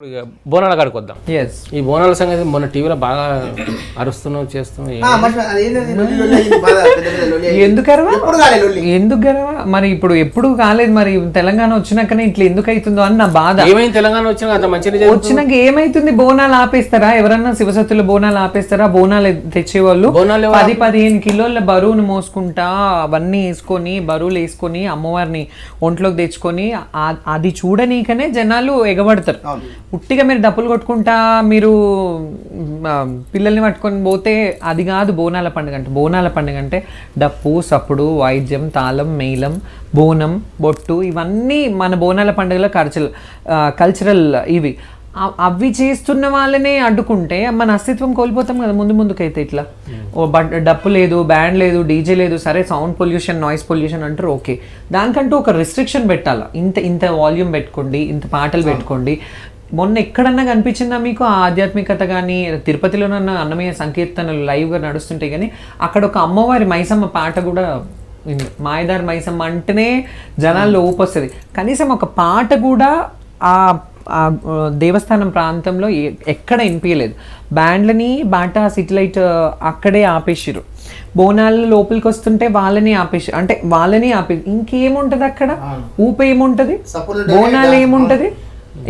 ఇక బోనాల కాడికి వద్దాం. ఈ బోనాల సంగతి మొన్న టీవీలో బాగా అరుస్తున్నావు చేస్తున్నావు. ఎందుకు గర్వ మరి ఇప్పుడు ఎప్పుడు కాలేదు, మరి తెలంగాణ వచ్చినాకనే ఇట్లా ఎందుకు అవుతుందో అని నా బాధ. ఏమైంది తెలంగాణ వచ్చినా అంత మంచిగా వచ్చినాక ఏమైతుంది? బోనాలు ఆపేస్తారా? ఎవరన్నా శివసత్తుల బోనాలు ఆపేస్తారా? బోనాలు తెచ్చేవాళ్ళు 10-15 కిలోల బరువును మోసుకుంటా అవన్నీ వేసుకొని బరువులు వేసుకొని అమ్మవారిని ఒంట్లోకి తెచ్చుకొని అది చూడనీకనే జనాలు ఎగబడతారు. ఉట్టిగా మీరు డప్పులు కొట్టుకుంటా మీరు పిల్లల్ని పట్టుకొని పోతే అది కాదు బోనాల పండుగ అంటే. బోనాల పండుగ అంటే డప్పు, సప్పుడు, వాయిద్యం, తాళం, మేళం, బోనం, బొట్టు ఇవన్నీ మన బోనాల పండుగలో కల్చరల్ ఇవి. అవి చేస్తున్న వాళ్ళనే అడ్డుకుంటే మన అస్తిత్వం కోల్పోతాం కదా ముందుకైతే. ఇట్లా డప్పు లేదు, బ్యాండ్ లేదు, డీజే లేదు, సరే సౌండ్ పొల్యూషన్, నాయిస్ పొల్యూషన్ అంటారు, ఓకే. దానికంటూ ఒక రిస్ట్రిక్షన్ పెట్టాలి. ఇంత వాల్యూమ్ పెట్టుకోండి, ఇంత పాటలు పెట్టుకోండి. మొన్న ఎక్కడన్నా కనిపించిందా మీకు ఆ ఆధ్యాత్మికత? కానీ తిరుపతిలోనన్న అన్నమయ్య సంకీర్తనలు లైవ్గా నడుస్తుంటాయి, కానీ అక్కడ ఒక అమ్మవారి మైసమ్మ పాట కూడా మాయదారి మైసమ్మ అంటేనే జనాల్లో ఊపు వస్తుంది. కనీసం ఒక పాట కూడా ఆ దేవస్థానం ప్రాంతంలో ఎక్కడ వినిపించలేదు. బ్యాండ్లని బాటా సిటిలైట్ అక్కడే ఆపేసిరు. బోనాలు లోపలికి వస్తుంటే వాళ్ళని ఆపేసి అంటే వాళ్ళని ఆపేసి ఇంకేముంటది అక్కడ? ఊపు ఏముంటది? బోనాలు ఏముంటది?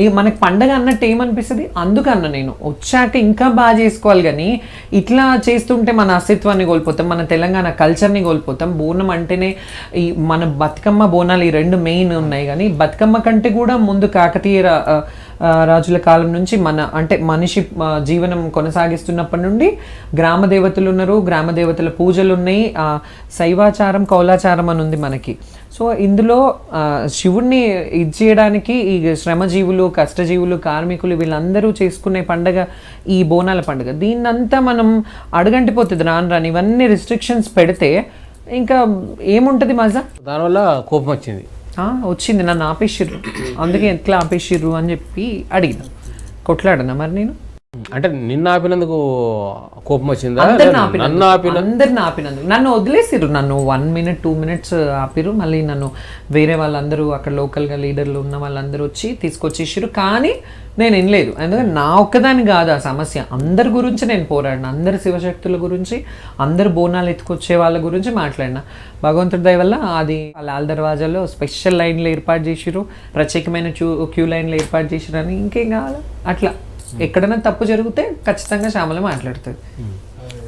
ఇక మనకి పండగ అన్నట్టు ఏమనిపిస్తుంది? అందుకన్నా నేను వచ్చాక ఇంకా బాగా చేసుకోవాలి, కానీ ఇట్లా చేస్తుంటే మన అస్తిత్వాన్ని కోల్పోతాం, మన తెలంగాణ కల్చర్ని కోల్పోతాం. బోనం అంటేనే ఈ మన బతుకమ్మ, బోనాలు ఈ రెండు మెయిన్ ఉన్నాయి, కానీ బతుకమ్మ కంటే కూడా ముందు కాకతీయ రాజుల కాలం నుంచి మనిషి జీవనం కొనసాగిస్తున్నప్పటి నుండి గ్రామ దేవతలు ఉన్నారు, గ్రామ దేవతల పూజలు ఉన్నాయి, శైవాచారం, కౌలాచారం అని ఉంది మనకి. సో ఇందులో శివుణ్ణి ఇది చేయడానికి ఈ శ్రమజీవులు, కష్టజీవులు, కార్మికులు వీళ్ళందరూ చేసుకునే పండగ ఈ బోనాల పండుగ. దీన్నంతా మనం అడగంటిపోతుంది రాను. ఇవన్నీ రిస్ట్రిక్షన్స్ పెడితే ఇంకా ఏముంటుంది మజా? దానివల్ల కోపం వచ్చింది, నన్ను ఆపేసిర్రు, అందుకే ఎట్లా ఆపేసిర్రు అని చెప్పి అడిగిన. కొట్లాడనా మరి నేను? అంటే నిన్న ఆపినందుకు కోపం వచ్చిందా? అందరిని ఆపినందుకు నన్ను వదిలేసిర్రు. నన్ను 1 minute 2 minutes ఆపిరు. మళ్ళీ నన్ను వేరే వాళ్ళందరూ అక్కడ లోకల్గా లీడర్లు ఉన్న వాళ్ళందరూ వచ్చి తీసుకొచ్చేసారు, కానీ నేను వినలేదు. ఎందుకంటే నా ఒక్కదాని కాదు ఆ సమస్య, అందరి గురించి నేను పోరాడిన, అందరి శివశక్తుల గురించి, అందరు బోనాలు ఎత్తుకొచ్చే వాళ్ళ గురించి మాట్లాడిన. భగవంతుడి దయ వల్ల అది లాల్ దర్వాజాలో స్పెషల్ లైన్లు ఏర్పాటు చేసిరు, ప్రత్యేకమైన క్యూ లైన్లు ఏర్పాటు చేసిరు అని. ఇంకేం కావాలి? అట్లా ఎక్కడైనా తప్పు జరిగితే ఖచ్చితంగా శ్యామల మాట్లాడుతుంది.